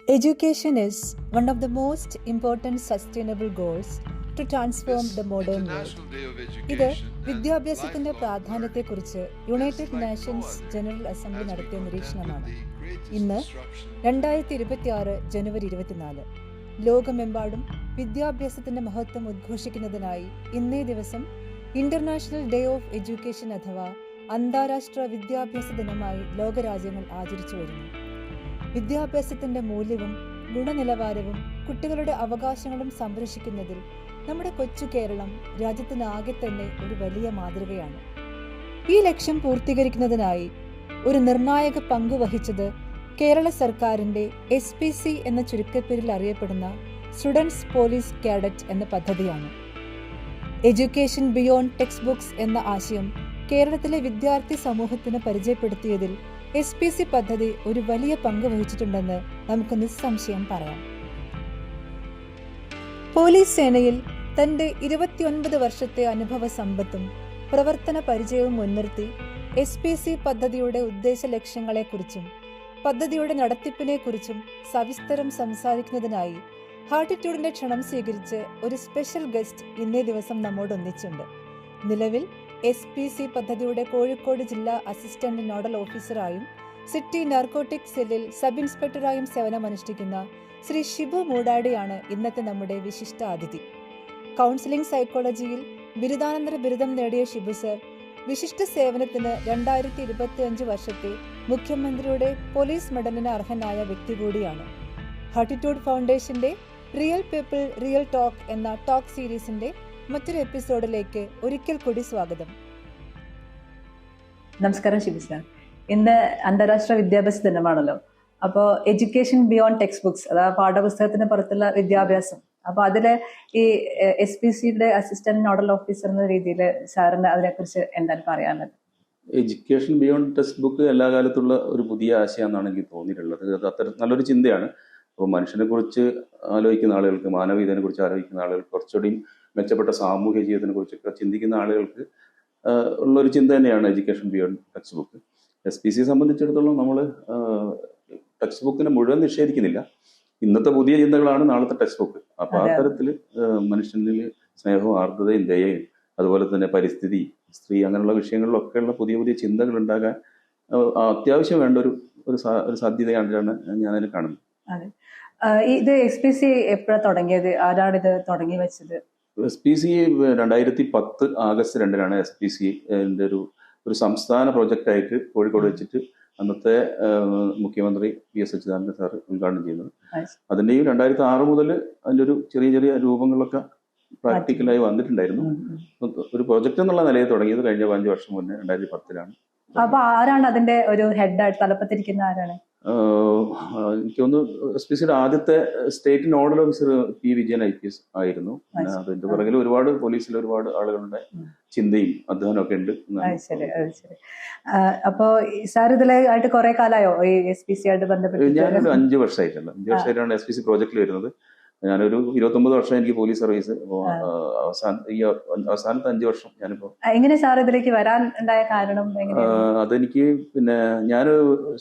Education is one of the most important sustainable goals to transform the modern world. ഇത് വിദ്യാഭ്യാസത്തിന്റെ പ്രാധാന്യത്തെക്കുറിച്ച് United Nations general assembly നടത്തിയ നിരീക്ഷണമാണ്. ഇന്ന് 2026 ജനുവരി 24 ലോകമെമ്പാടും വിദ്യാഭ്യാസത്തിന്റെ മഹത്വം ഉദ്ഘോഷിക്കുന്നതിനായി ഇന്നേ ദിവസം ഇന്റർനാഷണൽ ഡേ ഓഫ് എഡ്യൂക്കേഷൻ അഥവാ അന്താരാഷ്ട്ര വിദ്യാഭ്യാസ ദിനമായി ലോകരാജ്യങ്ങൾ ആചരിച്ചു വരുന്നു. വിദ്യാഭ്യാസത്തിന്റെ മൂല്യവും ഗുണനിലവാരവും കുട്ടികളുടെ അവകാശങ്ങളും സംരക്ഷിക്കുന്നതിൽ നമ്മുടെ കൊച്ചു കേരളം രാജ്യത്തിനാകെ തന്നെ ഒരു വലിയ മാതൃകയാണ്. ഈ ലക്ഷ്യം പൂർത്തീകരിക്കുന്നതിനായി ഒരു നിർണായക പങ്ക് വഹിച്ചത് കേരള സർക്കാരിന്റെ SPC എന്ന ചുരുക്കപ്പേരിൽ അറിയപ്പെടുന്ന സ്റ്റുഡൻസ് പോലീസ് കാഡറ്റ് എന്ന പദ്ധതിയാണ്. എഡ്യൂക്കേഷൻ ബിയോണ്ട് ടെക്സ്റ്റ് ബുക്സ് എന്ന ആശയം കേരളത്തിലെ വിദ്യാർത്ഥി സമൂഹത്തിന് പരിചയപ്പെടുത്തിയതിൽ SPC പദ്ധതി ഒരു വലിയ പങ്ക് വഹിച്ചിട്ടുണ്ടെന്ന് നമുക്ക് നിസ്സംശയം പറയാം. പോലീസ് സേനയിൽ തന്റെ 29 വർഷത്തെ അനുഭവ സമ്പത്തും പ്രവർത്തന പരിചയവും മുൻനിർത്തി SPC പദ്ധതിയുടെ ഉദ്ദേശ ലക്ഷ്യങ്ങളെക്കുറിച്ചും പദ്ധതിയുടെ നടത്തിപ്പിനെക്കുറിച്ചും സവിസ്തരം സംസാരിക്കുന്നതിനായി ഹാർട്ടിറ്റ്യൂഡിന്റെ ക്ഷണം സ്വീകരിച്ച് ഒരു സ്പെഷ്യൽ ഗസ്റ്റ് ഇന്നേ ദിവസം നമ്മോടൊന്നിച്ചുണ്ട്. നിലവിൽ SPC പദ്ധതിയുടെ കോഴിക്കോട് ജില്ലാ അസിസ്റ്റന്റ് നോഡൽ ഓഫീസറായും സിറ്റി നാർക്കോട്ടിക് സെല്ലിൽ സബ് ഇൻസ്പെക്ടറായും സേവനമനുഷ്ഠിക്കുന്ന ശ്രീ ഷിബു മൂടാടിയാണ് ഇന്നത്തെ നമ്മുടെ വിശിഷ്ട അതിഥി. കൗൺസിലിംഗ് സൈക്കോളജിയിൽ ബിരുദാനന്തര ബിരുദം നേടിയ ഷിബു സർ വിശിഷ്ട സേവനത്തിന് 2025 വർഷത്തെ മുഖ്യമന്ത്രിയുടെ പോലീസ് മെഡലിന് അർഹനായ വ്യക്തി കൂടിയാണ്. ഹാർട്ടിറ്റ്യൂഡ് ഫൗണ്ടേഷന്റെ റിയൽ പീപ്പിൾ റിയൽ ടോക്ക് എന്ന ടോക്ക് സീരീസിന്റെ മറ്റൊരു എപ്പിസോഡിലേക്ക് ഒരിക്കൽ കൂടി സ്വാഗതം. നമസ്കാരം ഷിബു സാർ. ഇന്ന് അന്താരാഷ്ട്ര വിദ്യാഭ്യാസ ദിനമാണല്ലോ. അപ്പോൾ എഡ്യൂക്കേഷൻ ബിയോണ്ട് ടെക്സ്റ്റ് ബുക്സ്, അതായത് പാഠപുസ്തകത്തിന് പുറത്തുള്ള വിദ്യാഭ്യാസം, അപ്പൊ അതില് ഈ SPCയുടെ അസിസ്റ്റന്റ് നോഡൽ ഓഫീസർ എന്ന രീതിയിൽ സാറിന് അതിനെക്കുറിച്ച് എന്താണ് പറയാനുള്ളത്? എഡ്യൂക്കേഷൻ ബിയോണ്ട് ടെക്സ്റ്റ് ബുക്ക് എല്ലാ കാലത്തുള്ള ഒരു പുതിയ ആശയമാണെന്നാണ് എനിക്ക് തോന്നിയിട്ടുള്ളത്. അത് അത്ര നല്ലൊരു ചിന്തയാണ്. അപ്പോൾ മനുഷ്യനെ കുറിച്ച് ആലോചിക്കുന്ന ആളുകൾക്ക്, മാനവികതയെ കുറിച്ച് ആലോചിക്കുന്ന ആളുകൾക്ക്, കുറച്ചുകൂടി മെച്ചപ്പെട്ട സാമൂഹ്യ ജീവിതത്തിനെ കുറിച്ചൊക്കെ ചിന്തിക്കുന്ന ആളുകൾക്ക് ഉള്ളൊരു ചിന്ത തന്നെയാണ് education beyond text book. SPC സംബന്ധിച്ചിടത്തോളം നമ്മൾ ടെക്സ്റ്റ് ബുക്കിനെ മുഴുവൻ നിഷേധിക്കുന്നില്ല. ഇന്നത്തെ പുതിയ ചിന്തകളാണ് നാളത്തെ ടെക്സ്റ്റ് ബുക്ക്. അപ്പൊ ആ തരത്തിൽ മനുഷ്യനിൽ സ്നേഹവും ആർദ്രതയും ദയയും അതുപോലെ തന്നെ പരിസ്ഥിതി, സ്ത്രീ, അങ്ങനെയുള്ള വിഷയങ്ങളിലൊക്കെയുള്ള പുതിയ പുതിയ ചിന്തകൾ ഉണ്ടാകാൻ അത്യാവശ്യം വേണ്ട ഒരു സാധ്യതയാണ് ഞാൻ അതിനെ കാണുന്നത്. അതെ, ഇത് SPC എപ്പോഴാണ് തുടങ്ങിയത്? ആരാണ് ഇത് തുടങ്ങി വെച്ചത്? SPC 2010 ആഗസ്റ്റ് 2 SPC ഒരു സംസ്ഥാന പ്രൊജക്റ്റായിട്ട് കോഴിക്കോട് വെച്ചിട്ട് അന്നത്തെ മുഖ്യമന്ത്രി PS അച്യുതാനന്ദൻ സാർ ഉദ്ഘാടനം ചെയ്യുന്നത്. അതിന്റെയും 2006 മുതൽ അതിന്റെ ഒരു ചെറിയ ചെറിയ രൂപങ്ങളൊക്കെ പ്രാക്ടിക്കലായി വന്നിട്ടുണ്ടായിരുന്നു. ഒരു പ്രൊജക്ട് എന്നുള്ള നിലയിൽ തുടങ്ങിയത് കഴിഞ്ഞ 5 വർഷം മുന്നേ 2010. അപ്പൊ ആരാണ് അതിന്റെ ഒരു ഹെഡായിട്ട് തലപ്പത്തിരിക്കുന്ന ആരാണ്? എനിക്കൊന്ന് SPCയുടെ ആദ്യത്തെ state nodal officer P. Vijayan IPS ആയിരുന്നു. അതിന്റെ പുറകിൽ പോലീസിൽ ഒരുപാട് ആളുകളുടെ ചിന്തയും അധ്വാനം ഒക്കെ ഉണ്ട്. അപ്പോ സാർ ഇതിലായിട്ട് കുറെ കാലമായോ ഈ SPC ആയിട്ട് ബന്ധപ്പെട്ട്? ഞാനൊരു 5 വർഷമായിട്ടാണ് SPC പ്രോജക്റ്റിൽ വരുന്നത്. ഞാനൊരു 29 വർഷം എനിക്ക് പോലീസ് സർവീസ്. അവസാനത്തെ 5 വർഷം ഞാനിപ്പോ. എങ്ങനെ സാർ ഇതിലേക്ക് വരാൻ ഉണ്ടായ കാരണം? അതെനിക്ക് ഞാൻ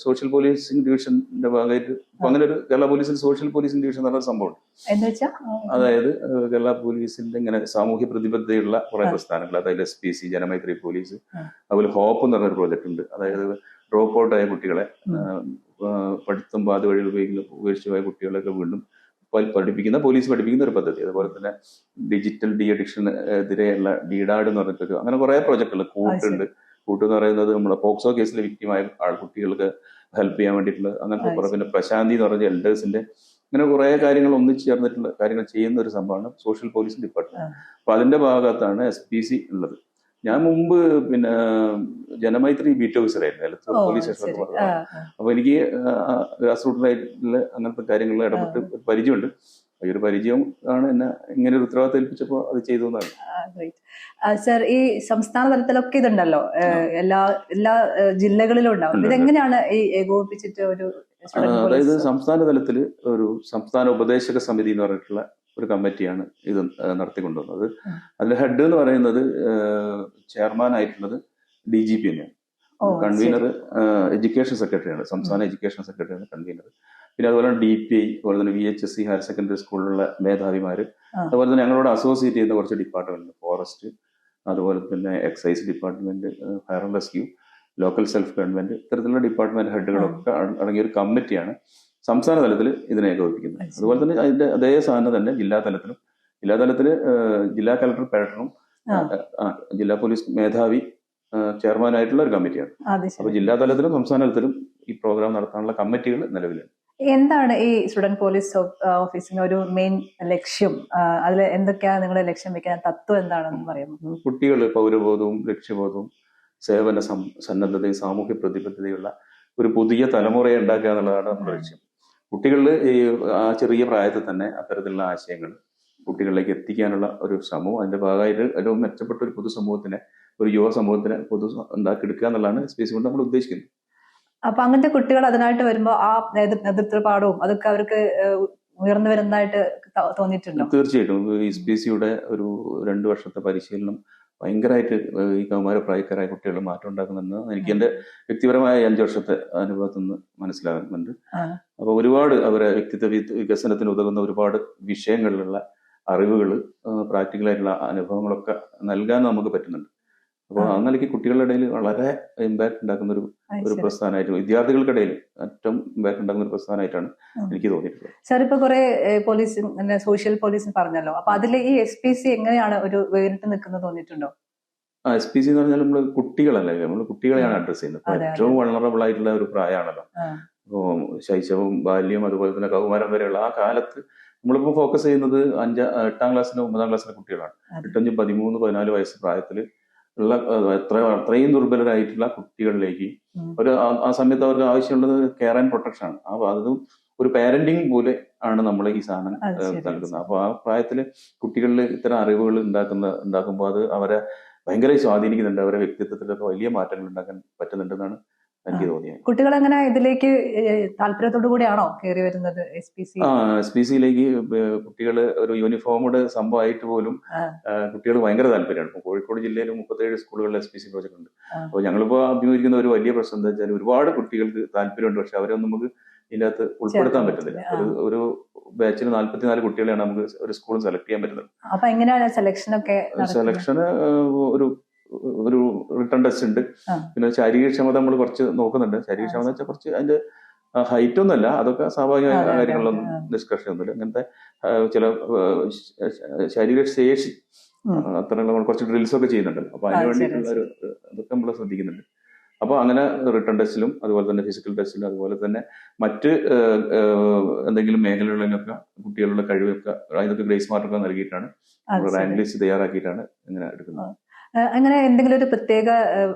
സോഷ്യൽ പോലീസിംഗ് ഡിവിഷന്റെ ഭാഗമായിട്ട് അങ്ങനെ ഒരു കേരള പോലീസിൽ സോഷ്യൽ പോലീസിംഗ് ഡിവിഷൻ എന്ന് പറഞ്ഞ സംഭവം. അതായത് കേരള പോലീസിന്റെ ഇങ്ങനെ സാമൂഹ്യ പ്രതിബദ്ധതയുള്ള കുറെ പ്രസ്ഥാനങ്ങൾ, അതായത് SPC, ജനമൈത്രി പോലീസ്, അതുപോലെ ഹോപ്പ് എന്ന് പറഞ്ഞൊരു പ്രോജക്റ്റ് ഉണ്ട്. അതായത് ഡ്രോപ്പ് ഔട്ട് ആയ കുട്ടികളെ, പഠിത്തം പാതി വഴി ഉപേക്ഷിച്ചു പോയ കുട്ടികളെയൊക്കെ വീണ്ടും പോലീസ് പഠിപ്പിക്കുന്ന ഒരു പദ്ധതി. അതുപോലെ തന്നെ ഡിജിറ്റൽ ഡി അഡിക്ഷന് എതിരെയുള്ള DDAD എന്ന് പറഞ്ഞിട്ടൊരു അങ്ങനെ കുറെ പ്രോജക്റ്റുകൾ. കൂട്ട് എന്ന് പറയുന്നത് നമ്മുടെ പോക്സോ കേസിൽ വിക്ടിമായ കുട്ടികൾക്ക് ഹെൽപ്പ് ചെയ്യാൻ വേണ്ടിയിട്ടുള്ള അങ്ങനത്തെ കുറെ. പിന്നെ പ്രശാന്തി എന്ന് പറഞ്ഞ എൽഡേഴ്സിന്റെ, അങ്ങനെ കുറെ കാര്യങ്ങൾ ഒന്നിച്ച് ചേർന്നിട്ടുള്ള കാര്യങ്ങൾ ചെയ്യുന്ന ഒരു സംഭവമാണ് സോഷ്യൽ പോലീസ് ഡിപ്പാർട്ട്മെന്റ്. അപ്പൊ അതിന്റെ ഭാഗത്താണ് SPC ഉള്ളത്. ഞാൻ മുമ്പ് ജനമൈത്രി ബീറ്റ് ഓഫീസർ ആയിരുന്നു പോലീസ് സ്റ്റേഷൻ. അപ്പൊ എനിക്ക് ഗ്രാസ് റൂട്ടിലായിട്ടുള്ള അങ്ങനത്തെ കാര്യങ്ങളിൽ ഇടപെട്ട് പരിചയമുണ്ട്. ഈ ഒരു പരിചയം ആണ് എന്നെ ഇങ്ങനെ ഒരു ഉത്തരവാദിത്തം ഏൽപ്പിച്ചപ്പോ അത് ചെയ്തു എന്നാണ്. സർ, ഈ സംസ്ഥാന തലത്തിലൊക്കെ ഇതുണ്ടല്ലോ, എല്ലാ ജില്ലകളിലും ഉണ്ടാവും. ഇതെങ്ങനെയാണ് ഈ ഏകോപിപ്പിച്ചിട്ട് ഒരു? അതായത് സംസ്ഥാന തലത്തില് ഒരു സംസ്ഥാന ഉപദേശക സമിതി എന്ന് പറഞ്ഞിട്ടുള്ള ഒരു കമ്മിറ്റിയാണ് ഇത് നടത്തിക്കൊണ്ടുവന്നത്. അതിന്റെ ഹെഡ് എന്ന് പറയുന്നത് ചെയർമാൻ ആയിട്ടുള്ളത് DGP തന്നെയാണ്. കൺവീനർ എഡ്യൂക്കേഷൻ സെക്രട്ടറിയാണ്, സംസ്ഥാന എഡ്യൂക്കേഷൻ സെക്രട്ടറിയാണ് കൺവീനർ. പിന്നെ അതുപോലെ തന്നെ DPI, അതുപോലെ തന്നെ VHSC ഹയർ സെക്കൻഡറി സ്കൂളിലുള്ള മേധാവിമാർ, അതുപോലെ തന്നെ ഞങ്ങളോട് അസോസിയേറ്റ് ചെയ്യുന്ന കുറച്ച് ഡിപ്പാർട്ട്മെന്റ്, ഫോറസ്റ്റ്, അതുപോലെ തന്നെ excise department, fire and rescue, local self government, ഇത്തരത്തിലുള്ള ഡിപ്പാർട്ട്മെന്റ് ഹെഡുകളൊക്കെ അടങ്ങിയ ഒരു കമ്മിറ്റിയാണ് സംസ്ഥാന തലത്തിൽ ഇതിനെ ഏകോപിപ്പിക്കുന്നത്. അതുപോലെ തന്നെ അതിന്റെ അതേ സാധനം തന്നെ ജില്ലാ തലത്തിൽ ജില്ലാ കളക്ടർ പാറ്റേണും ജില്ലാ പോലീസ് മേധാവി ചെയർമാനായിട്ടുള്ള ഒരു കമ്മിറ്റിയാണ്. അപ്പൊ ജില്ലാ തലത്തിലും സംസ്ഥാന തലത്തിലും ഈ പ്രോഗ്രാം നടത്താനുള്ള കമ്മിറ്റികൾ നിലവിലുണ്ട്. എന്താണ് ഈ സ്റ്റുഡന്റ് പോലീസ് ഓഫീസിന് ഒരു മെയിൻ ലക്ഷ്യം? അതിൽ എന്തൊക്കെയാണ് നിങ്ങളുടെ ലക്ഷ്യം വെക്കാൻ തത്വം എന്താണെന്ന് പറയുന്നത്? കുട്ടികൾ പൗരബോധവും ലക്ഷ്യബോധവും സേവന സന്നദ്ധതയും സാമൂഹ്യ പ്രതിബദ്ധതയുള്ള ഒരു പുതിയ തലമുറയെ ഉണ്ടാക്കുക എന്നുള്ളതാണ് നമ്മുടെ ലക്ഷ്യം. കുട്ടികളിൽ ആ ചെറിയ പ്രായത്തിൽ തന്നെ അത്തരത്തിലുള്ള ആശയങ്ങൾ കുട്ടികളിലേക്ക് എത്തിക്കാനുള്ള ഒരു ശ്രമവും അതിന്റെ ഭാഗമായിട്ട് ഒരു മെച്ചപ്പെട്ട ഒരു പൊതുസമൂഹത്തിനെ, ഒരു യുവ സമൂഹത്തിനെ ഉണ്ടാക്കിയെടുക്കുക എന്നുള്ളതാണ് SPC കൊണ്ട് നമ്മൾ ഉദ്ദേശിക്കുന്നത്. അപ്പൊ അങ്ങനത്തെ കുട്ടികൾ അതിനായിട്ട് വരുമ്പോ ആ നേതൃത്വപാഠവും അതൊക്കെ അവർക്ക് ഉയർന്നു വരുന്നതായിട്ട് തോന്നിയിട്ടുണ്ടോ? തീർച്ചയായിട്ടും. SPCയുടെ ഒരു 2 വർഷത്തെ പരിശീലനം ഭയങ്കരമായിട്ട് ഈ കൗമാര പ്രായക്കാരായ കുട്ടികൾ മാറ്റം ഉണ്ടാക്കുന്നുണ്ട്. എനിക്ക് എന്റെ വ്യക്തിപരമായ 5 വർഷത്തെ അനുഭവത്തിൽ നിന്ന് മനസ്സിലാകുന്നുണ്ട്. അപ്പൊ ഒരുപാട് അവരെ വ്യക്തിത്വ വികസനത്തിന് ഉതകുന്ന ഒരുപാട് വിഷയങ്ങളിലുള്ള അറിവുകൾ, പ്രാക്ടിക്കലായിട്ടുള്ള അനുഭവങ്ങളൊക്കെ നൽകാൻ നമുക്ക് പറ്റുന്നുണ്ട്. അപ്പോൾ ആ നിലയ്ക്ക് കുട്ടികളുടെ ഇടയിൽ വളരെ ഇമ്പാക്ട് ഉണ്ടാക്കുന്ന ഒരു പ്രസ്ഥാനമായിട്ട്, വിദ്യാർത്ഥികൾക്കിടയിൽ ഏറ്റവും ഇമ്പാക്ട് ഉണ്ടാക്കുന്ന ഒരു പ്രസ്ഥാനമായിട്ടാണ് എനിക്ക് തോന്നിയിട്ടുള്ളത്. സാർ ഇപ്പൊ കുറെ പോലീസ്, സോഷ്യൽ പോലീസ് പറഞ്ഞല്ലോ, അപ്പൊ അതിൽ ഈ SPC എങ്ങനെയാണ് ഒരു വേറിട്ട് നിൽക്കുന്നത് തോന്നിയിട്ടുണ്ടോ? SPC എന്ന് പറഞ്ഞാൽ നമ്മൾ കുട്ടികളല്ലേ, നമ്മൾ കുട്ടികളെയാണ് അഡ്രസ് ചെയ്യുന്നത്. ഏറ്റവും വൾണറബിൾ ആയിട്ടുള്ള ഒരു പ്രായമാണല്ലോ. അപ്പോൾ ശൈശവവും ബാല്യവും അതുപോലെ തന്നെ കൗമാരം വരെയുള്ള ആ കാലത്ത് നമ്മളിപ്പോൾ ഫോക്കസ് ചെയ്യുന്നത് 8ാം ക്ലാസ്സിനും 9ാം ക്ലാസ്സിലെ കുട്ടികളാണ്. 8, 13, 14 വയസ്സ് പ്രായത്തിൽ ഉള്ള അത്രയും ദുർബലരായിട്ടുള്ള കുട്ടികളിലേക്ക് ആ സമയത്ത് അവർക്ക് ആവശ്യമുള്ളത് കെയർ ആൻഡ് പ്രൊട്ടക്ഷൻ ആണ്. അപ്പൊ അതും ഒരു പാരന്റിങ് പോലെ ആണ് നമ്മൾ ഈ സാധനം നൽകുന്നത്. അപ്പൊ ആ പ്രായത്തില് കുട്ടികളിൽ ഇത്തരം അറിവുകൾ ഉണ്ടാക്കുമ്പോൾ അത് അവരെ ഭയങ്കരമായി സ്വാധീനിക്കുന്നുണ്ട്. അവരെ വ്യക്തിത്വത്തിലൊക്കെ വലിയ മാറ്റങ്ങൾ ഉണ്ടാക്കാൻ പറ്റുന്നുണ്ടെന്നാണ് എനിക്ക് തോന്നിയത്. കുട്ടികൾ അങ്ങനെ ഇതിലേക്ക് താല്പര്യത്തോടു കൂടിയാണോ കയറി വരുന്നത് SPCയിലേക്ക്? കുട്ടികൾ ഒരു യൂണിഫോമുടെ സംഭവമായിട്ട് പോലും കുട്ടികൾ ഭയങ്കര താല്പര്യമാണ്. ഇപ്പൊ കോഴിക്കോട് ജില്ലയിൽ 37 സ്കൂളുകളിൽ SPC പ്രോജക്ട് ഉണ്ട്. അപ്പോൾ ഞങ്ങളിപ്പോ അഭിമുഖീകരിക്കുന്ന ഒരു വലിയ പ്രശ്നം എന്താ വെച്ചാൽ ഒരുപാട് കുട്ടികൾക്ക് താല്പര്യമുണ്ട്, പക്ഷെ അവരൊന്നും നമുക്ക് ഇതിനകത്ത് ഉൾപ്പെടുത്താൻ പറ്റുന്നില്ല. ഒരു ബാച്ചിന് 44 കുട്ടികളെയാണ് നമുക്ക് ഒരു സ്കൂൾ സെലക്ട് ചെയ്യാൻ പറ്റുന്നത്. അപ്പൊ എങ്ങനെയാണ് സെലക്ഷന്? ഒരു റിട്ടേൺ ടെസ്റ്റ് ഉണ്ട്. പിന്നെ ശാരീരികക്ഷമത നമ്മൾ കുറച്ച് നോക്കുന്നുണ്ട്. ശാരീരികക്ഷമത വെച്ചാൽ കുറച്ച് അതിന്റെ ഹൈറ്റ് ഒന്നുമല്ല, അതൊക്കെ സ്വാഭാവികമായ കാര്യങ്ങളൊന്നും നിഷ്കർഷ ഒന്നുമില്ല. അങ്ങനത്തെ ചില ശാരീരിക ശേഷി അത്ര കുറച്ച് ഡ്രിൽസ് ഒക്കെ ചെയ്യുന്നുണ്ട്. അപ്പൊ അതിന് വേണ്ടിയിട്ടുള്ള അതൊക്കെ നമ്മൾ ശ്രദ്ധിക്കുന്നുണ്ട്. അപ്പൊ അങ്ങനെ റിട്ടേൺ ടെസ്റ്റിലും അതുപോലെ തന്നെ ഫിസിക്കൽ ടെസ്റ്റിലും അതുപോലെ തന്നെ മറ്റ് എന്തെങ്കിലും മേഖലകളിലൊക്കെ കുട്ടികളുടെ കഴിവൊക്കെ അതിനൊക്കെ ഗ്രേസ് മാർക്കൊക്കെ നൽകിയിട്ടാണ് റാങ്ക് ലിസ്റ്റ് തയ്യാറാക്കിയിട്ടാണ് ഇങ്ങനെ എടുക്കുന്നത്. അങ്ങനെ എന്തെങ്കിലും ഒരു പ്രത്യേക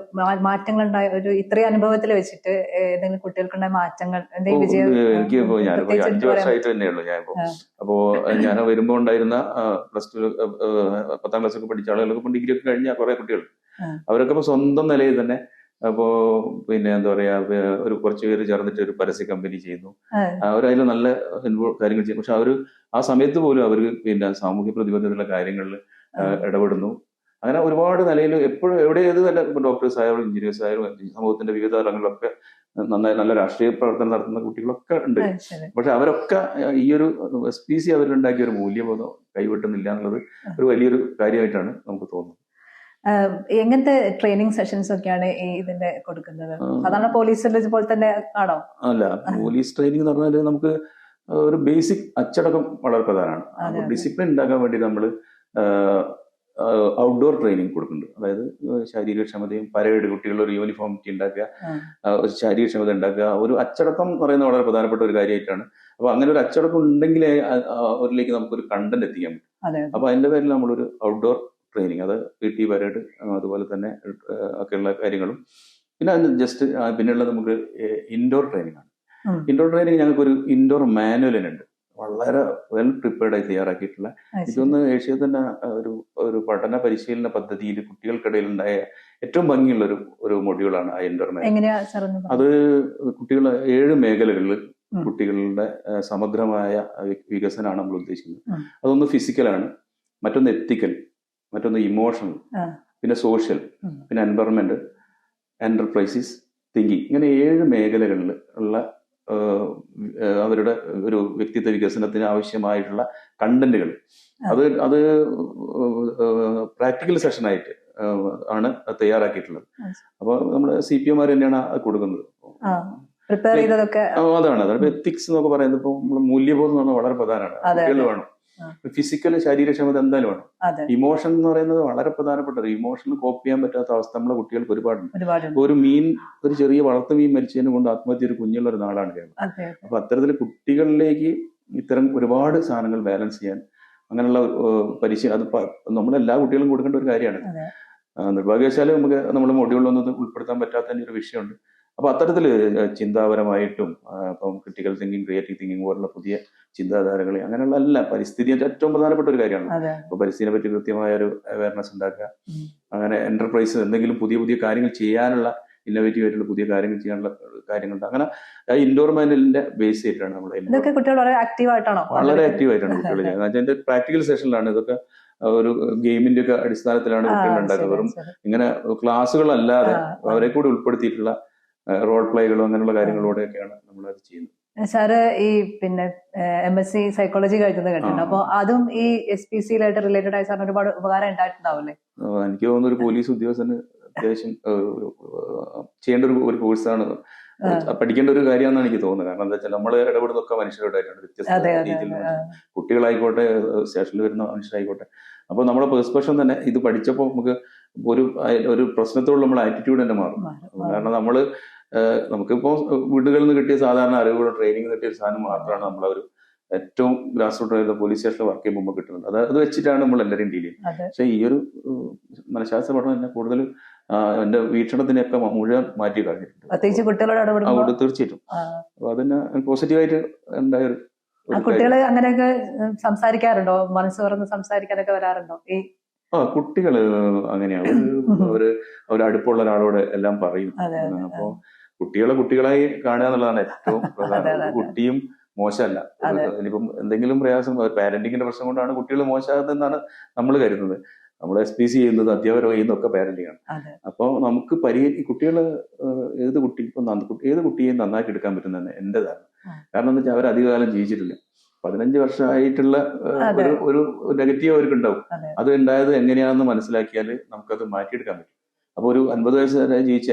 മാറ്റങ്ങൾ ഉണ്ടായ ഒരു ഇത്രയും അനുഭവത്തിൽ വെച്ചിട്ട് എന്തെങ്കിലും കുട്ടികൾക്കുണ്ടായ മാറ്റങ്ങൾ? എനിക്കിപ്പോ ഞാനിപ്പോ 5 വർഷമായിട്ട് തന്നെയുള്ളൂ ഞാനിപ്പോ. അപ്പോ ഞാൻ വരുമ്പോ ഉണ്ടായിരുന്ന +2 10ാം ക്ലാസ്സൊക്കെ പഠിച്ച ആളുകളൊക്കെ ഡിഗ്രി ഒക്കെ കഴിഞ്ഞ കുറെ കുട്ടികൾ, അവരൊക്കെ ഇപ്പൊ സ്വന്തം നിലയിൽ തന്നെ അപ്പോ പിന്നെ എന്താ പറയാ ഒരു കുറച്ച് പേര് ചേർന്നിട്ട് ഒരു പരസ്യ കമ്പനി ചെയ്യുന്നു. അവരതിൽ നല്ല കാര്യങ്ങൾ ചെയ്യും. പക്ഷെ അവര് ആ സമയത്ത് പോലും അവര് പിന്നെ സാമൂഹ്യ പ്രതിബദ്ധതയുള്ള കാര്യങ്ങളിൽ ഇടപെടുന്നു. അങ്ങനെ ഒരുപാട് നിലയിൽ എപ്പോഴും എവിടെ ഏത് തന്നെ ഡോക്ടേഴ്സ് ആയാലും എഞ്ചിനീയേഴ്സ് ആയാലും സമൂഹത്തിന്റെ വിവിധ തലങ്ങളിലൊക്കെ നന്നായി നല്ല രാഷ്ട്രീയ പ്രവർത്തനം നടത്തുന്ന കുട്ടികളൊക്കെ ഉണ്ട്. പക്ഷെ അവരൊക്കെ ഈ ഒരു SPC അവരുണ്ടാക്കിയ ഒരു മൂല്യബോധം കൈവിട്ടുന്നില്ല എന്നുള്ളത് ഒരു വലിയൊരു കാര്യമായിട്ടാണ് നമുക്ക് തോന്നുന്നത്. എങ്ങനത്തെ ട്രെയിനിങ് സെഷൻസ് ഒക്കെയാണ് ഇതിന്റെ കൊടുക്കുന്നത്? സാധാരണ പോലീസിൽ പോലെ തന്നെ ആണോ? അല്ല, പോലീസ് ട്രെയിനിങ് എന്ന് പറഞ്ഞാൽ നമുക്ക് ഒരു ബേസിക് അച്ചടക്കം വളരെ പ്രധാനമാണ്. ഡിസിപ്ലിൻ ഉണ്ടാക്കാൻ വേണ്ടി നമ്മൾ ഔട്ട്ഡോർ ട്രെയിനിങ് കൊടുക്കുന്നുണ്ട്. അതായത് ശാരീരികക്ഷമതയും പരേഡ്, കുട്ടികളുടെ ഒരു യൂണിഫോമിറ്റി ഉണ്ടാക്കുക, ശാരീരികക്ഷമത ഉണ്ടാക്കുക, ഒരു അച്ചടക്കം എന്ന് പറയുന്നത് വളരെ പ്രധാനപ്പെട്ട ഒരു കാര്യമായിട്ടാണ്. അപ്പൊ അങ്ങനെ ഒരു അച്ചടക്കം ഉണ്ടെങ്കിലേ അവരിലേക്ക് നമുക്കൊരു കണ്ടന്റ് എത്തിക്കാൻ പറ്റും. അപ്പൊ അതിന്റെ പേരിൽ നമ്മളൊരു ഔട്ട്ഡോർ ട്രെയിനിങ്, അത് PT പരേഡ് അതുപോലെ തന്നെ ഒക്കെയുള്ള കാര്യങ്ങളും, പിന്നെ അതിന് ജസ്റ്റ് പിന്നെയുള്ള നമുക്ക് ഇൻഡോർ ട്രെയിനിങ് ആണ്. ഇൻഡോർ ട്രെയിനിങ് ഞങ്ങൾക്കൊരു ഇൻഡോർ മാനുവൽ ഉണ്ട്, വളരെ വെൽ പ്രിപ്പയർഡ് ആയി തയ്യാറാക്കിയിട്ടുള്ള. ഇതൊന്ന് ഏഷ്യയിൽ തന്നെ ഒരു പഠന പരിശീലന പദ്ധതിയിൽ കുട്ടികൾക്കിടയിൽ ഉണ്ടായ ഏറ്റവും ഭംഗിയുള്ള ഒരു മൊഡ്യൂളാണ് ആ ഇൻഡോർ മാനുവൽ. അത് കുട്ടികളുടെ 7 മേഖലകളിൽ കുട്ടികളുടെ സമഗ്രമായ വികസനമാണ് നമ്മൾ ഉദ്ദേശിക്കുന്നത്. അതൊന്ന് ഫിസിക്കലാണ്, മറ്റൊന്ന് എത്തിക്കൽ, മറ്റൊന്ന് ഇമോഷണൽ, പിന്നെ സോഷ്യൽ, പിന്നെ എൻവയറൺമെന്റ്, എന്റർപ്രൈസസ്, തിങ്കിങ്. ഇങ്ങനെ 7 മേഖലകളിൽ ഉള്ള അവരുടെ ഒരു വ്യക്തിത്വ വികസനത്തിന് ആവശ്യമായിട്ടുള്ള കണ്ടന്റുകൾ അത് പ്രാക്ടിക്കൽ സെഷനായിട്ട് ആണ് തയ്യാറാക്കിയിട്ടുള്ളത്. അപ്പോൾ നമ്മുടെ CPOമാർ തന്നെയാണ് അത് കൊടുക്കുന്നത്. അതാണ് എത്തിക്സ് എന്നൊക്കെ പറയുന്നത്. ഇപ്പൊ മൂല്യബോധം എന്ന് പറഞ്ഞാൽ വളരെ പ്രധാനമാണ്. കുട്ടികൾ വേണം. ഫിസിക്കൽ ശാരീരക്ഷമത എന്തായാലും വേണം. ഇമോഷൻ എന്ന് പറയുന്നത് വളരെ പ്രധാനപ്പെട്ടത്. ഇമോഷണൽ കോപ്പ് ചെയ്യാൻ പറ്റാത്ത അവസ്ഥ നമ്മളെ കുട്ടികൾക്ക് ഒരുപാടുണ്ട്. ഒരു ചെറിയ വളർത്തു മീൻ മരിച്ചതിനെ കൊണ്ട് ആത്മഹത്യ ഒരു കുഞ്ഞുള്ള ഒരു നാടാണ് കേരളം. അപ്പൊ അത്തരത്തിൽ കുട്ടികളിലേക്ക് ഇത്തരം ഒരുപാട് സാധനങ്ങൾ ബാലൻസ് ചെയ്യാൻ അങ്ങനെയുള്ള പരിശീലനം അത് നമ്മളെല്ലാ കുട്ടികളും കൊടുക്കേണ്ട ഒരു കാര്യമാണ്. നിർഭാഗ്യവശാലും നമുക്ക് നമ്മുടെ മൊഡ്യൂളിലൊന്നും ഉൾപ്പെടുത്താൻ പറ്റാത്ത ഒരു വിഷയമുണ്ട്. അപ്പൊ അത്തരത്തില് ചിന്താപരമായിട്ടും ഇപ്പം ക്രിട്ടിക്കൽ തിങ്കിങ്, ക്രിയേറ്റീവ് തിങ്കിങ് പോലുള്ള പുതിയ ചിന്താധാരകളെ അങ്ങനെയുള്ള എല്ലാ പരിസ്ഥിതി ഏറ്റവും പ്രധാനപ്പെട്ട ഒരു കാര്യമാണ്. അപ്പൊ പരിസ്ഥിതിയെ പറ്റി കൃത്യമായ ഒരു അവയർനെസ് ഉണ്ടാക്കുക, അങ്ങനെ എന്റർപ്രൈസ് എന്തെങ്കിലും പുതിയ പുതിയ കാര്യങ്ങൾ ചെയ്യാനുള്ള ഇന്നോവേറ്റീവ് ആയിട്ടുള്ള പുതിയ കാര്യങ്ങൾ ചെയ്യാനുള്ള കാര്യങ്ങളുണ്ട്. അങ്ങനെ ഇൻഡോർമെന്റിന്റെ ബേസ് ചെയ്തിട്ടാണ് നമ്മൾ വളരെ ആക്റ്റീവ് ആയിട്ടാണ് കുട്ടികൾ ചെയ്യുന്നത്. അതിന്റെ പ്രാക്ടിക്കൽ സെഷനിലാണ് ഇതൊക്കെ ഒരു ഗെയിമിന്റെ ഒക്കെ അടിസ്ഥാനത്തിലാണ് കുട്ടികൾ ഉണ്ടാക്കുന്നത്. വെറും ഇങ്ങനെ ക്ലാസ്സുകളല്ലാതെ അവരെ കൂടി ഉൾപ്പെടുത്തിയിട്ടുള്ള റോൾ പ്ലേകളും അങ്ങനെയുള്ള കാര്യങ്ങളോടെയൊക്കെയാണ് നമ്മൾ അത് ചെയ്യുന്നത്. സാറ് ഈ MSc സൈക്കോളജി കഴിക്കുന്നത് കേട്ടിട്ടുണ്ട്. അപ്പൊ അതും ഈ SPCയിലായിട്ട് റിലേറ്റഡ് ആയി സാറിന് ഒരുപാട് ഉപകാരം ഉണ്ടായിട്ടുണ്ടാവില്ലേ? എനിക്ക് തോന്നുന്നു ഒരു പോലീസ് ഉദ്യോഗസ്ഥന് അത്യാവശ്യം ചെയ്യേണ്ട ഒരു കോഴ്സാണ്, പഠിക്കേണ്ട ഒരു കാര്യമാണെന്നാണ് എനിക്ക് തോന്നുന്നത്. കാരണം എന്താ വെച്ചാൽ നമ്മൾ ഇടപെടുന്നൊക്കെ മനുഷ്യരോടായിട്ടാണ്, വ്യത്യസ്ത രീതിയിൽ കുട്ടികളായിക്കോട്ടെ, സ്റ്റേഷനിൽ വരുന്ന മനുഷ്യരായിക്കോട്ടെ. അപ്പൊ നമ്മുടെ പെർസ്പെക്ഷൻ തന്നെ ഇത് പഠിച്ചപ്പോൾ നമുക്ക് ഒരു പ്രശ്നത്തോട് നമ്മൾ ആറ്റിറ്റ്യൂഡ് തന്നെ മാറും. കാരണം നമുക്കിപ്പോ വീടുകളിൽ നിന്ന് കിട്ടിയ സാധാരണ അറിവുകളും ട്രെയിനിങ് കിട്ടിയ ഒരു സാധനം മാത്രമാണ് നമ്മളൊരു ഏറ്റവും ഗ്രാസ് റൂട്ട് പോലീസ് സ്റ്റേഷനിൽ വർക്ക് ചെയ്യുമ്പോൾ കിട്ടുന്നത്. അത് വെച്ചിട്ടാണ് നമ്മൾ എല്ലാവരും ഡീൽ ചെയ്യുന്നത്. പക്ഷെ ഈ ഒരു മനഃശാസ്ത്ര പഠനം തന്നെ കൂടുതൽ എന്റെ വീക്ഷണത്തിനെയൊക്കെ മുഴുവൻ മാറ്റി കഴിഞ്ഞിട്ടുണ്ട്. തീർച്ചയായിട്ടും. അപ്പൊ അതിന് പോസിറ്റീവായിട്ട് ഉണ്ടായ കുട്ടികള് അങ്ങനെയൊക്കെ സംസാരിക്കാറുണ്ടോ? മനസ്സ് തുറന്ന് സംസാരിക്കാനൊക്കെ വരാറുണ്ടോ? കുട്ടികള് അങ്ങനെയാണ്. ഒരു അടുപ്പുള്ള ഒരാളോട് എല്ലാം പറയും. അപ്പൊ കുട്ടികളായി കാണുക എന്നുള്ളതാണ് ഏറ്റവും പ്രധാനം. കുട്ടിയും മോശമല്ല. ഇനിയിപ്പം എന്തെങ്കിലും പ്രയാസം പാരന്റിങ്ങിന്റെ പ്രശ്നം കൊണ്ടാണ് കുട്ടികൾ മോശമാകുന്നതെന്നാണ് നമ്മൾ കരുതുന്നത്. നമ്മൾ SPC ചെയ്യുന്നത്, അധ്യാപകർ ചെയ്യുന്നതൊക്കെ പാരന്റിങ് ആണ്. അപ്പോൾ നമുക്ക് കുട്ടികള് ഏത് കുട്ടിയെയും നന്നാക്കി എടുക്കാൻ പറ്റുന്നതാണ് എന്റെ ധാരണ. കാരണം എന്താ വെച്ചാൽ അവർ അധികകാലം ജീവിച്ചിട്ടില്ല. 15 വർഷമായിട്ടുള്ള ഒരു നെഗറ്റീവ് അവർക്ക് ഉണ്ടാവും. അത് ഉണ്ടായത് എങ്ങനെയാണെന്ന് മനസ്സിലാക്കിയാൽ നമുക്കത് മാറ്റിയെടുക്കാൻ പറ്റും. അപ്പൊ ഒരു 50 വയസ്സ് വരെ ജീവിച്ച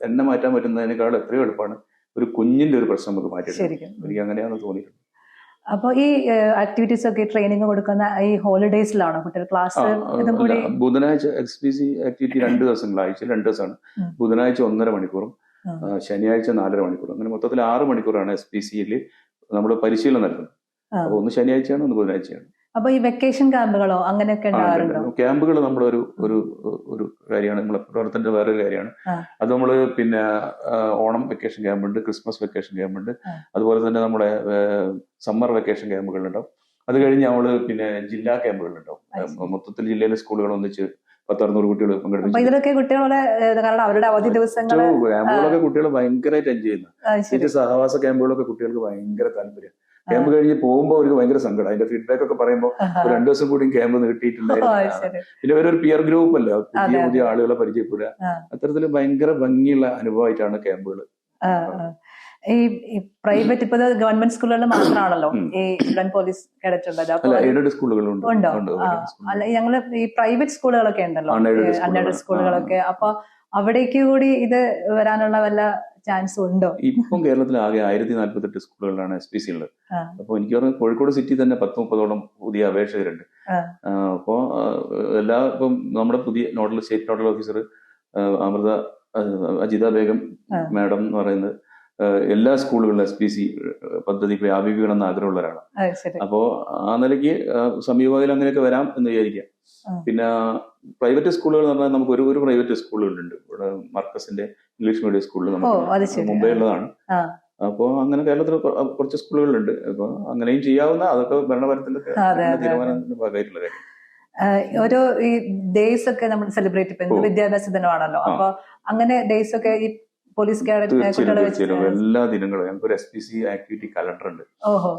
എന്നെ മാറ്റാൻ പറ്റുന്നതിനേക്കാൾ എത്രയോ എളുപ്പമാണ് ഒരു കുഞ്ഞിന്റെ ഒരു പ്രശ്നം നമുക്ക് മാറ്റിയെടുക്കാം. എനിക്ക് അങ്ങനെയാണെന്ന് തോന്നിയിട്ടുണ്ട്. അപ്പൊ ഈ ആക്ടിവിറ്റീസ് ഒക്കെ ട്രെയിനിങ് കൊടുക്കുന്ന ഈ ഹോളിഡേയ്സിലാണോ കുട്ടികൾ ക്ലാസ്? ബുധനാഴ്ച SPC ആക്ടിവിറ്റി 2 ദിവസങ്ങൾ, ആഴ്ചയിൽ 2 ദിവസമാണ്. ബുധനാഴ്ച 1.5 മണിക്കൂറും ശനിയാഴ്ച 4.5 മണിക്കൂറും. അങ്ങനെ മൊത്തത്തിൽ 6 മണിക്കൂറാണ് SPCയിൽ നമ്മൾ പരിശീലനം നൽകുന്നത്. അപ്പൊ ഒന്ന് ശനിയാഴ്ചയാണ്, ഒന്ന് ബുധനാഴ്ചയാണ്. അപ്പൊ ഈ വെക്കേഷൻ ക്യാമ്പുകളോ അങ്ങനെയൊക്കെ ക്യാമ്പുകൾ നമ്മുടെ ഒരു കാര്യമാണ്, നമ്മളെ പ്രവർത്തനത്തിന്റെ വേറൊരു കാര്യമാണ്. അത് നമ്മള് ഓണം വെക്കേഷൻ ക്യാമ്പുണ്ട്, ക്രിസ്മസ് വെക്കേഷൻ ക്യാമ്പുണ്ട്, അതുപോലെ തന്നെ നമ്മുടെ സമ്മർ വെക്കേഷൻ ക്യാമ്പുകളുണ്ടാവും. അത് കഴിഞ്ഞ് നമ്മള് ജില്ലാ ക്യാമ്പുകളുണ്ടാവും. മൊത്തത്തിൽ ജില്ലയിലെ സ്കൂളുകൾ ഒന്നിച്ച് 100-600 കുട്ടികൾ പങ്കെടുപ്പിച്ചു. ക്യാമ്പുകളൊക്കെ കുട്ടികൾ ഭയങ്കരമായിട്ട് എൻജോയ് ചെയ്യുന്നു. സഹവാസ ക്യാമ്പുകളൊക്കെ കുട്ടികൾക്ക് ഭയങ്കര താല്പര്യം. ക്യാമ്പ് കഴിഞ്ഞ് പോകുമ്പോൾ അവർക്ക് ഭയങ്കര സങ്കടം. അതിന്റെ ഫീഡ്ബാക്ക് ഒക്കെ പറയുമ്പോൾ 2 ദിവസം കൂടി ക്യാമ്പ് നീട്ടിയിട്ടുണ്ടായിരുന്നു. പിന്നെ ഒരു പിയർ ഗ്രൂപ്പ് അല്ല, പുതിയ ആളുകളെ പരിചയപ്പെടുക. അത്തരത്തിൽ ഭയങ്കര ഭംഗിയുള്ള അനുഭവമായിട്ടാണ് ക്യാമ്പുകൾ. ഈ പ്രൈവറ്റ് ഇപ്പൊ ഗവൺമെന്റ് സ്കൂളുകളിൽ മാത്രമാണല്ലോ ഈ ഇന്ത്യൻ പോലീസ് കേഡറ്റ് ഉള്ളത്. എയ്ഡഡ് സ്കൂളുകളുണ്ട്. അല്ല, ഞങ്ങള് ഈ പ്രൈവറ്റ് സ്കൂളുകളൊക്കെ ഉണ്ടല്ലോ, അൺഎയ്ഡഡ് സ്കൂളുകളൊക്കെ. അപ്പൊ അവിടേക്ക് കൂടി ഇത് വരാനുള്ള വല്ല ചാൻസ് ഉണ്ടോ? ഇപ്പം കേരളത്തിൽ ആകെ 1048 സ്കൂളുകളാണ് SPC ഉള്ളത്. അപ്പൊ എനിക്ക് പറഞ്ഞ കോഴിക്കോട് സിറ്റി തന്നെ 10-30ഓളം പുതിയ അപേക്ഷകരുണ്ട്. അപ്പോ ഇപ്പം നമ്മുടെ പുതിയ state nodal officer Ajitha Begum madam എന്ന് പറയുന്നത് എല്ലാ സ്കൂളുകളിലും SPC പദ്ധതി വ്യാപിപ്പിക്കണം എന്ന് ആഗ്രഹമുള്ളവരാണ്. അപ്പോ ആ നിലയ്ക്ക് സമീപകാലം അങ്ങനെയൊക്കെ വരാം എന്ന് വിചാരിക്കാം. പിന്നെ പ്രൈവറ്റ് സ്കൂളുകൾ എന്ന് പറഞ്ഞാൽ നമുക്ക് ഒരു പ്രൈവറ്റ് സ്കൂളുകളുണ്ട് ഇവിടെ, മർക്കസിന്റെ ഇംഗ്ലീഷ് മീഡിയം സ്കൂളിൽ നമുക്ക് മുംബൈ ഉള്ളതാണ്. അപ്പോ അങ്ങനെ കേരളത്തിൽ കുറച്ച് സ്കൂളുകളുണ്ട്. അപ്പൊ അങ്ങനെയും ചെയ്യാവുന്ന, അതൊക്കെ ഭരണപരത്തിന്റെ തീരുമാനത്തിന്റെ ഭാഗമായിട്ടുള്ള കാര്യം. ഓരോ ഈ ഡേയ്സ് ഒക്കെ നമ്മൾ സെലിബ്രേറ്റ് ചെയ്യുന്നത് വിദ്യാഭ്യാസ ദിനമാണല്ലോ. അപ്പൊ അങ്ങനെ ഡേയ്സ് ഒക്കെ ഈ പോലീസ് തീർച്ചയായും എല്ലാ ദിനങ്ങളും ഞങ്ങൾക്ക് ഒരു SPC ആക്ടിവിറ്റി കലണ്ടർ ഉണ്ട്.